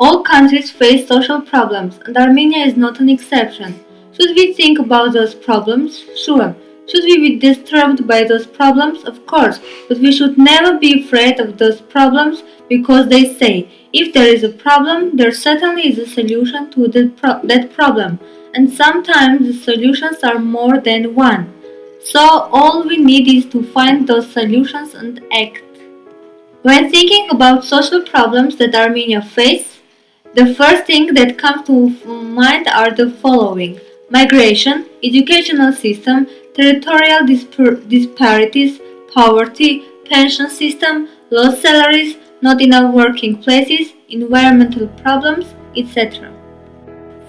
All countries face social problems, and Armenia is not an exception. Should we think about those problems? Sure. Should we be disturbed by those problems? Of course. But we should never be afraid of those problems because they say, if there is a problem, there certainly is a solution to that problem. And sometimes the solutions are more than one. So all we need is to find those solutions and act. When thinking about social problems that Armenia faces, the first thing that comes to mind are the following: migration, educational system, territorial disparities, poverty, pension system, low salaries, not enough working places, environmental problems, etc.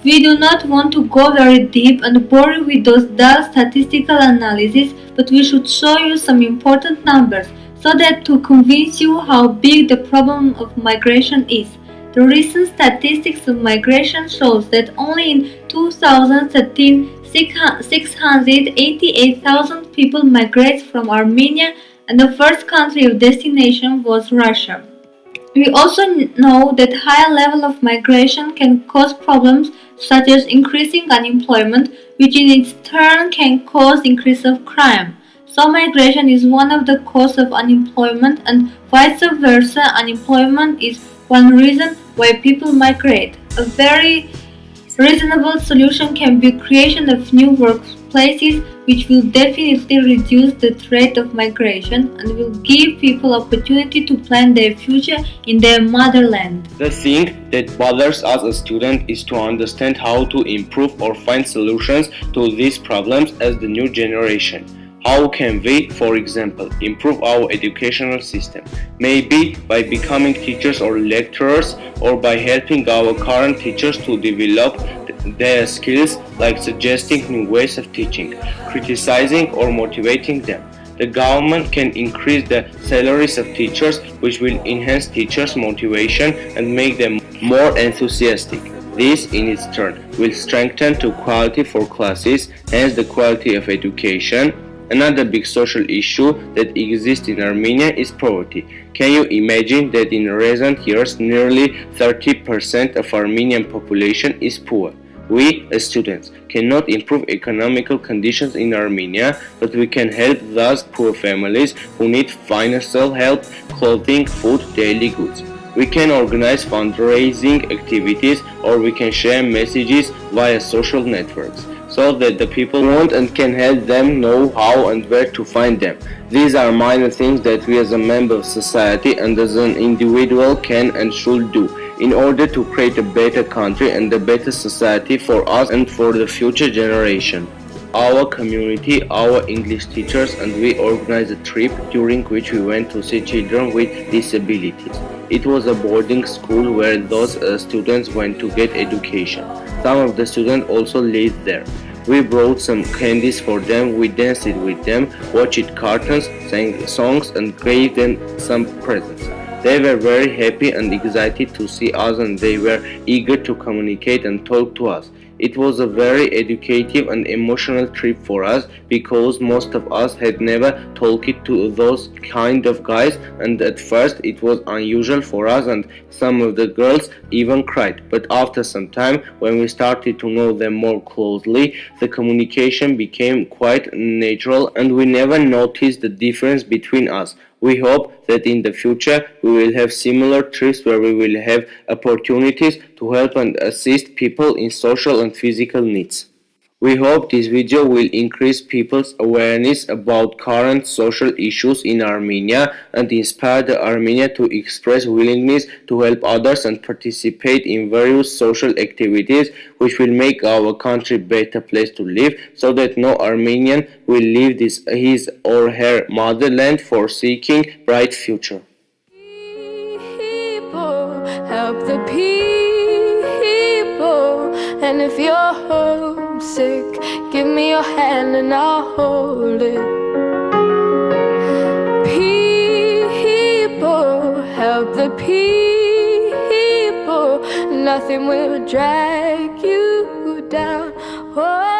We do not want to go very deep and bore you with those dull statistical analyses, but we should show you some important numbers so that to convince you how big the problem of migration is. The recent statistics of migration shows that only in 2013 688,000 people migrated from Armenia, and the first country of destination was Russia. We also know that higher level of migration can cause problems such as increasing unemployment, which in its turn can cause increase of crime. So migration is one of the causes of unemployment, and vice versa, unemployment is one reason why people migrate. A very reasonable solution can be creation of new workplaces, which will definitely reduce the threat of migration and will give people opportunity to plan their future in their motherland. The thing that bothers us as students is to understand how to improve or find solutions to these problems as the new generation. How can we, for example, improve our educational system? Maybe by becoming teachers or lecturers, or by helping our current teachers to develop their skills, like suggesting new ways of teaching, criticizing or motivating them. The government can increase the salaries of teachers, which will enhance teachers' motivation and make them more enthusiastic. This, in its turn, will strengthen the quality for classes, hence the quality of education. Another big social issue that exists in Armenia is poverty. Can you imagine that in recent years nearly 30% of Armenian population is poor? We, as students, cannot improve economical conditions in Armenia, but we can help those poor families who need financial help, clothing, food, daily goods. We can organize fundraising activities, or we can share messages via social networks, so that the people want and can help them know how and where to find them. These are minor things that we as a member of society and as an individual can and should do in order to create a better country and a better society for us and for the future generation. Our community, our English teachers, and we organized a trip during which we went to see children with disabilities. It was a boarding school where those students went to get education. Some of the students also lived there. We brought some candies for them, we danced with them, watched cartoons, sang songs, and gave them some presents. They were very happy and excited to see us, and they were eager to communicate and talk to us. It was a very educative and emotional trip for us because most of us had never talked to those kind of guys, and at first it was unusual for us and some of the girls even cried. But after some time, when we started to know them more closely, the communication became quite natural and we never noticed the difference between us. We hope that in the future we will have similar trips where we will have opportunities to help and assist people in social and physical needs. We hope this video will increase people's awareness about current social issues in Armenia and inspire the Armenia to express willingness to help others and participate in various social activities which will make our country a better place to live, so that no Armenian will leave his or her motherland for seeking bright future. People help the people, and if you're homesick, give me your hand and I'll hold it. People help the people, nothing will drag you down. Oh.